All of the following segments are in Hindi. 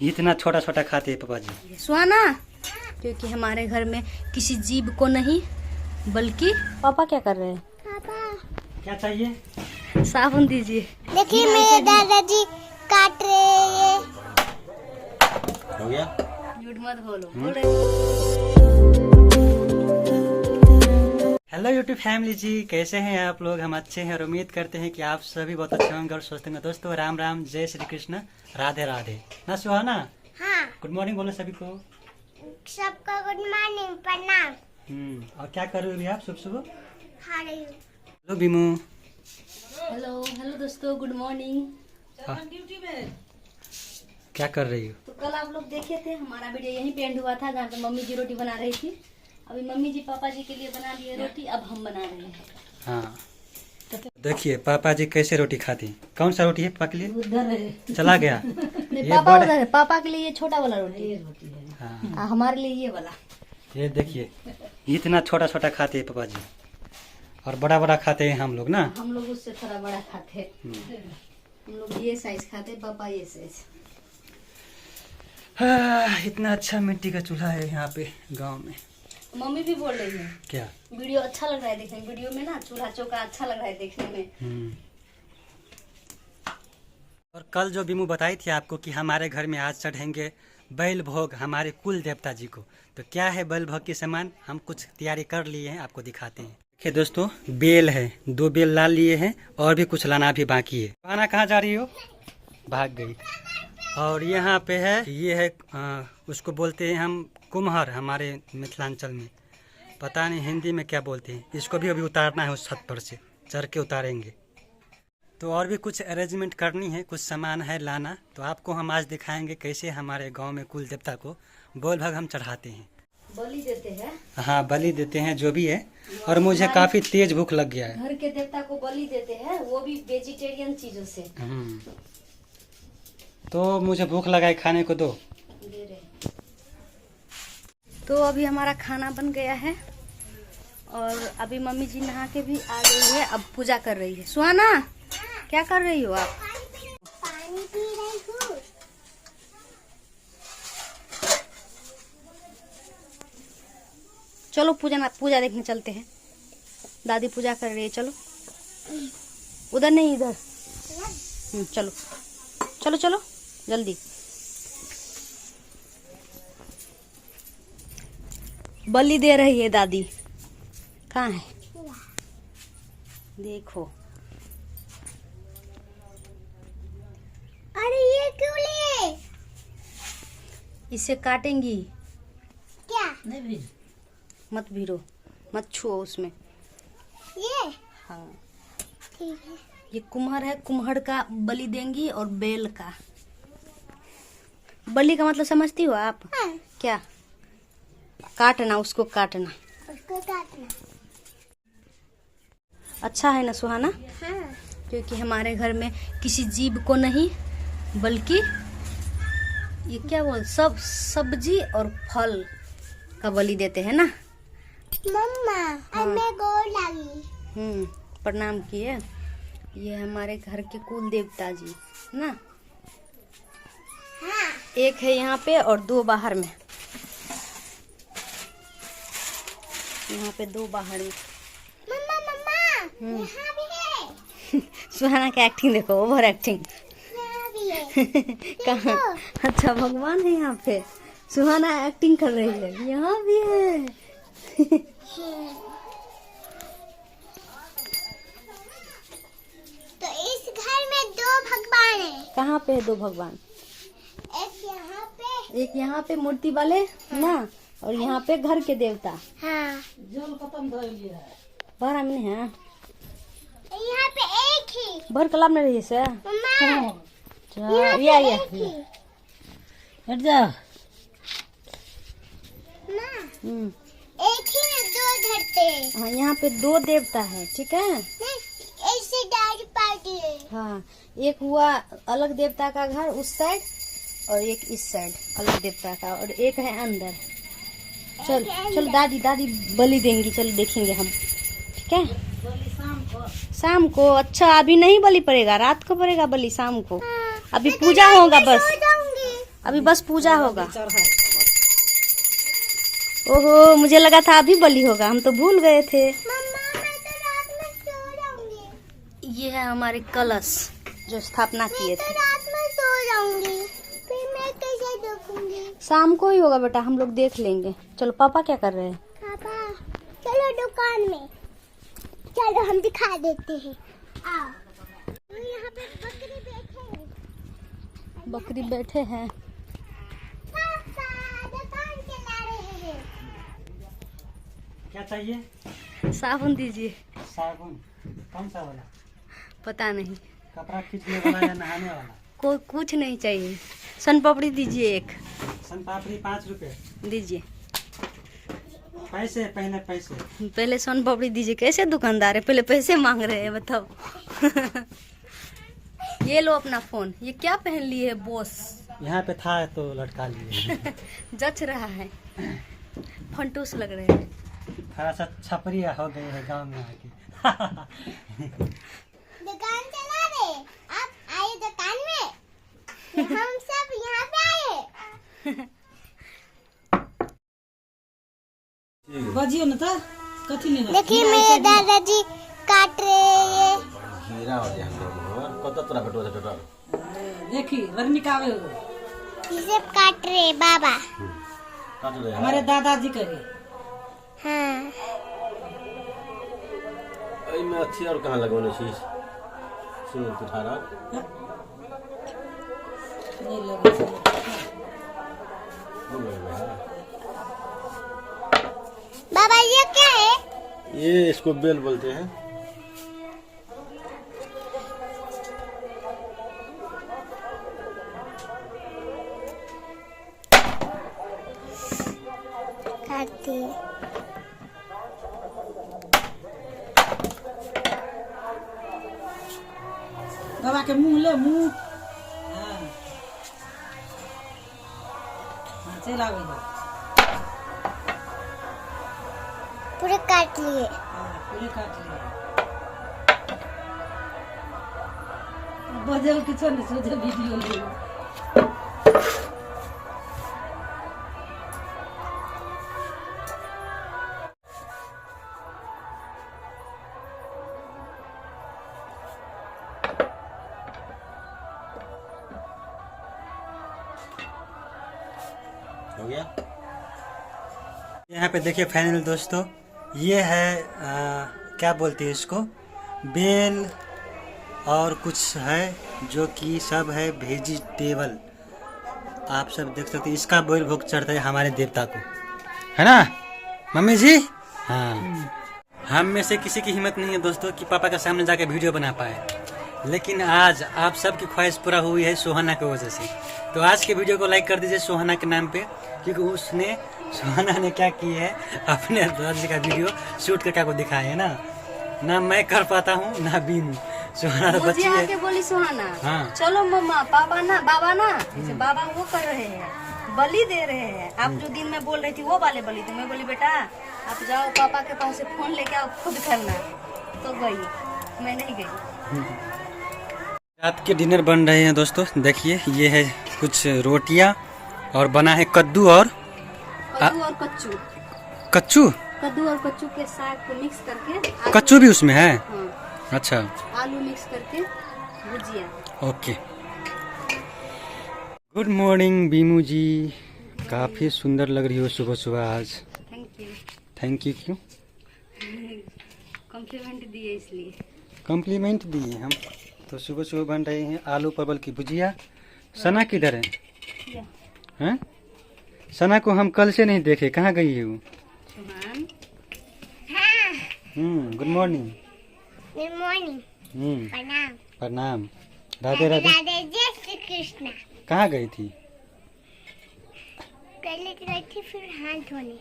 इतना छोटा छोटा खाते हैं पापा जी। सुहाना, क्योंकि हमारे घर में किसी जीव को नहीं बल्कि पापा क्या कर रहे हैं? पापा क्या चाहिए? साबुन दीजिए। देखिए मेरे दादाजी काट रहे हैं। हो गया? झूठ मत बोलो। हेलो यूट्यूब फैमिली जी, कैसे हैं आप लोग? हम अच्छे हैं और उम्मीद करते हैं कि आप सभी बहुत अच्छे होंगे और स्वस्थ होंगे। दोस्तों राम राम, जय श्री कृष्ण, राधे राधे। ना सुहाना, हाँ, गुड मॉर्निंग बोलो सभी को। सबका गुड मॉर्निंग, प्रणाम। और क्या कर रहे हो अभी आप सुबह सुबह? खा रही हूँ। हेलो बीमू। हेलो हेलो दोस्तों, गुड मॉर्निंग। क्या कर रही हो? तो कल आप लोग देखे थे हमारा वीडियो यहीं पे एंड हुआ था, जहाँ पे मम्मी जी रोटी बना रही थी। अभी मम्मी जी पापा जी के लिए बना लिए रोटी, अब हम बना रहे हैं। हाँ, देखिए पापा जी कैसे रोटी खाती हैं। कौन सा रोटी है पापा के लिए? उधर है। चला गया। नहीं, ये पापा बड़ा- उधर है। पापा के लिए ये छोटा वाला रोटी है, हाँ, हमारे लिए ये वाला। ये देखिए इतना छोटा छोटा खाते हैं पापा जी और बड़ा बड़ा खाते हैं हम लोग ना। हम लोग उससे थोड़ा बड़ा खाते हैं। हम लोग ये साइज खाते हैं, पापा ये साइज। इतना अच्छा मिट्टी का चूल्हा है यहाँ पे गांव में। मम्मी भी बोल रही है क्या? वीडियो अच्छा लग रहा है देखने में। वीडियो में ना चूल्हा चौका अच्छा लग रहा है देखने में। और कल जो बीमू बताई थी आपको कि हमारे घर में आज चढ़ेंगे बैल भोग हमारे कुल देवता जी को, तो क्या है बैल भोग के सामान हम कुछ तैयारी कर लिए हैं, आपको दिखाते हैं। देखिए दोस्तों, बेल है, 2 बेल ला लिए हैं और भी कुछ लाना भी बाकी है। आना कहाँ जा रही हो? भाग गई। और यहाँ पे है, ये है उसको बोलते हैं हम कुम्हर, हमारे मिथिलांचल में पता नहीं हिंदी में क्या बोलते हैं। इसको भी अभी उतारना है, उस छत पर से चढ़ के उतारेंगे। तो और भी कुछ अरेंजमेंट करनी है, कुछ सामान है लाना, तो आपको हम आज दिखाएंगे कैसे हमारे गांव में कुल देवता को बोल भाग हम चढ़ाते हैं, बलि देते हैं। हाँ बलि देते हैं जो भी है। और मुझे काफी तेज भूख लग गया है। घर के देवता को बलि देते हैं, वो भी वेजिटेरियन चीजों से। तो मुझे भूख लगा है, खाने को दो। दे रहे। तो अभी हमारा खाना बन गया है और अभी मम्मी जी नहा के भी आ गई है, अब पूजा कर रही है। सुहाना, क्या कर रही हो आप? पानी पी रही हूँ। चलो पूजा देखने चलते हैं। दादी पूजा कर रही है, चलो। उधर नहीं, इधर। चलो चलो चलो जल्दी। बलि दे रही है दादी। कहाँ है? देखो। अरे ये क्यों लिए? इसे काटेंगी। क्या? मत भिड़ो, मत छुओ उसमें। ये हाँ, ठीक है। ये कुम्हर है, कुम्हड़ का बलि देंगी। और बेल का बलि का मतलब समझती हो आप? हाँ, क्या? काटना, उसको काटना। उसको काटना। अच्छा है ना सुहाना? हाँ, क्योंकि हमारे घर में किसी जीव को नहीं बल्कि ये क्या बोल सब सब्जी और फल का बलि देते हैं ना। मम्मा अब मैं गोर लगी। प्रणाम किए। ये हमारे घर के कुल देवता जी ना। हाँ, एक है यहाँ पे और 2 बाहर में। यहाँ पे 2 बाहर में। मम्मा मम्मा यहाँ भी है। सुहाना का एक्टिंग देखो, ओवर एक्टिंग। यहाँ भी है। कहाँ? अच्छा, भगवान है यहाँ पे। सुहाना एक्टिंग कर रही है, यहाँ भी है। तो इस घर में 2 भगवान हैं। कहाँ पे है 2 भगवान? एक यहाँ पे मूर्ति वाले ना, और यहाँ पे घर के देवता। हाँ, 12 में है। यहाँ पे एक ही। भर कलाम में रही से। मम्मा ये एक ही। हट जा। माँ, हम्म, एक ही में 2 धरते हैं। हाँ, यहाँ पे 2 देवता है, ठीक है। नहीं, ऐसे दाढ़ी पार्टी है। हाँ, एक हुआ अलग देवता का घर उस साइड और एक इस साइड अलग देवता का, और एक है अंदर। चल चल, दादी बलि देंगी, चल देखेंगे हम, ठीक है। शाम को? अच्छा, अभी नहीं बलि पड़ेगा, रात को पड़ेगा बलि, शाम को। अभी पूजा होगा बस। सो जाऊंगी। अभी बस पूजा होगा। ओहो, मुझे लगा था अभी बलि होगा, हम तो भूल गए थे। मम्मा मैं तो रात में सो जाऊंगी। ये है हमारे कलश जो स्थापना किए तो थे। रात में सो जाऊंगी, फिर मैं कैसे देखूंगी? शाम को ही होगा बेटा, हम लोग देख लेंगे। चलो पापा क्या कर रहे हैं? पापा चलो दुकान में, चलो हम दिखा देते हैं। आओ, यहाँ पे बकरी बैठे हैं। बकरी बैठे हैं। पापा दुकान चला रहे हैं। क्या चाहिए? साबुन दीजिए। साबुन? कौन सा वाला? पता नहीं, कपड़ा खींचने वाला या नहाने वाला? कोई कुछ नहीं चाहिए। सन पापड़ी दीजिए एक। सन पापड़ी 5 रुपए। दीजिए। पैसे पहले पैसे। पहले सन पापड़ी दीजिए। कैसे दुकानदार है, पहले पैसे मांग रहे हैं, बताओ। ये लो अपना फोन। ये क्या पहन लिए है बॉस? यहाँ पे था तो लटका लिए। जच रहा है, फंटूस लग रहे हैं। थोड़ा सा छपरी हो गई है गांव में आके। दुकान चला रहे, आप आए दुकान में। हम सब यहाँ पे आए। बजियो न त कथी ने देखिए मेरे दादाजी काट रहे हैं। हीरा हो गया हम कत तोरा बेटो से बेटा देखी रजनिकावे ये सब काट रहे हैं बाबा। काट ले हमारे दादाजी करे। हाँ एई में अच्छी और कहां लगवाने छी सुन तू थारा नहीं लगे छै। बाबा ये क्या है? ये इसको बेल बोलते हैं। काटते हैं। बाबा के मुंह ले मुंह। हाँ हाँ चल आवे जा। पूरे काट लिए। हाँ पूरे काट लिए। बजल किछो नहीं, सोचे वीडियो ले। हो गया। यहाँ पे देखिए फाइनल दोस्तों, ये है क्या बोलते हैं इसको, बेल और कुछ है जो कि सब है वेजिटेबल। आप सब देख सकते हैं, इसका बेल भोग चढ़ता है हमारे देवता को, है ना मम्मी जी? हाँ। हम में से किसी की हिम्मत नहीं है दोस्तों कि पापा के सामने जाके वीडियो बना पाए, लेकिन आज आप सबकी ख्वाहिश पूरा हुई है सोहाना की वजह से। तो आज के वीडियो को लाइक कर दीजिए सोहाना के नाम पे, क्योंकि उसने सोहाना ने क्या की है, अपने दादाजी का वीडियो शूट करके आपको दिखाया है ना मैं कर पाता हूँ ना बीनू। सोहाना तो मुझे बच्ची है। आके बोली सुहाना, हाँ। चलो मम्मा पापा ना बाबा ना, जैसे बाबा वो कर रहे हैं, बलि दे रहे हैं। आप जो दिन में बोल रही थी वो वाले बलि, तो मैं बोली बेटा आप जाओ पापा के पास से फोन लेके आओ, खुद करना। तो गई, मैं नहीं गई। रात के डिनर बन रहे हैं दोस्तों। देखिए ये है कुछ रोटियां और बना है कद्दू और कद्दू और कच्चू। कच्चू। कद्दू और कच्चू के साग को मिक्स करके, कच्चू भी उसमें है? हाँ, अच्छा आलू मिक्स करके भुजिया। ओके। गुड मॉर्निंग बीमू जी, काफ़ी सुंदर लग रही हो सुबह सुबह आज। Thank you. Thank you. क्यों? कॉम्प्लीमेंट दिए इसलिए। कॉम्प्लीमेंट दिए हम तो। सुबह सुबह बन रहे हैं आलू परवल की भुजिया। सना किधर है? या, हैं? सना को हम कल से नहीं देखे, कहाँ गई है वो? सुहान, गुड मॉर्निंग। Good morning. प्रणाम। प्रणाम। राधे राधे। राधे जय श्री कृष्ण। कहाँ गई थी? पहले गई थी फिर हाथ धोने।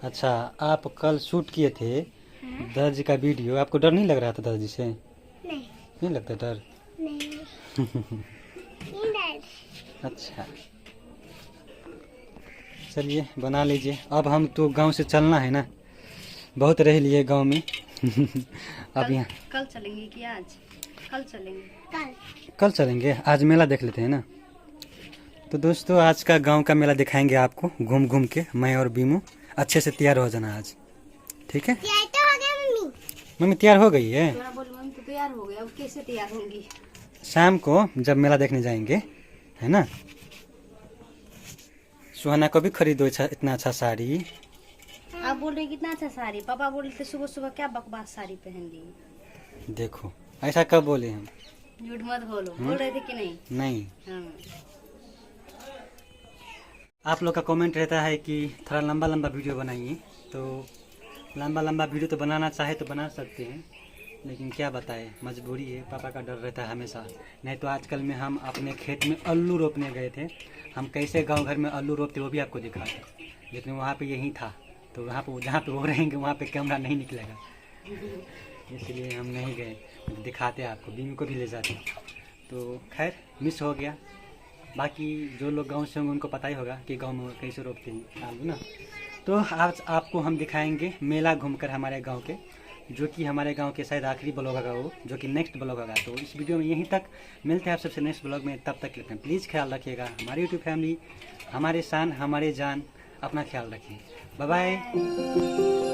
अच्छा, आप कल शूट किए थे दादाजी का वीडियो, आपको डर नहीं लग रहा था दादाजी से? नहीं नहीं लगता डर? नहीं नहीं। अच्छा चलिए बना लीजिए। अब हम तो गांव से चलना है ना, बहुत रह लिए गांव में। अब यहाँ कल चलेंगे कि आज? कल चलेंगे। कल। कल चलेंगे, आज मेला देख लेते हैं ना। तो दोस्तों आज का गांव का मेला दिखाएंगे आपको घूम घूम के, मैं और बीमू। अच्छे से तैयार हो जाना आज, ठीक है? तैयार तो हो गया मम्मी। मम्मी तैयार हो गई है? थोड़ा बोल मम्मी तो तैयार हो गया, अब कैसे तैयार होंगी? शाम को जब मेला देखने जाएंगे, है ना? सुहाना को भी खरीदो इतना अच्छा साड़ी। आप बोल रहे कितना अच्छा साड़ी, पापा बोल रहे थे सुबह सुबह क्या बकवास साड़ी पहन ली। देखो ऐसा कब बोले हम? झूठ मत बोलो, बोल रहे थे कि नहीं? नहीं। हाँ। आप लोग का कमेंट रहता है कि थोड़ा लंबा लंबा वीडियो बनाइए, तो लंबा लंबा वीडियो तो बनाना चाहे तो बना सकते हैं, लेकिन क्या बताएं, मजबूरी है। पापा का डर रहता है हमेशा, नहीं तो आजकल में हम अपने खेत में आलू रोपने गए थे। हम कैसे गांव घर में आलू रोपते वो भी आपको दिखाते, लेकिन वहाँ पे यही था, तो वहाँ पे जहाँ पे वो रहेंगे वहाँ पे कैमरा नहीं निकलेगा, इसलिए हम नहीं गए। दिखाते आपको, बीमी को भी ले जाते। तो खैर मिस हो गया। बाकी जो लोग गांव से होंगे उनको पता ही होगा कि गांव में कैसे रोपते हैं आलू ना। तो आज आपको हम दिखाएंगे मेला घूमकर हमारे गांव के, जो कि हमारे गांव के शायद आखिरी ब्लॉग होगा वो, जो कि नेक्स्ट ब्लॉग होगा। तो इस वीडियो में यहीं तक, मिलते हैं आप सबसे नेक्स्ट ब्लॉग में। तब तक लेते प्लीज़ ख्याल रखिएगा, हमारी यूट्यूब फैमिली, हमारे शान हमारे जान, अपना ख्याल रखिए। Bye bye.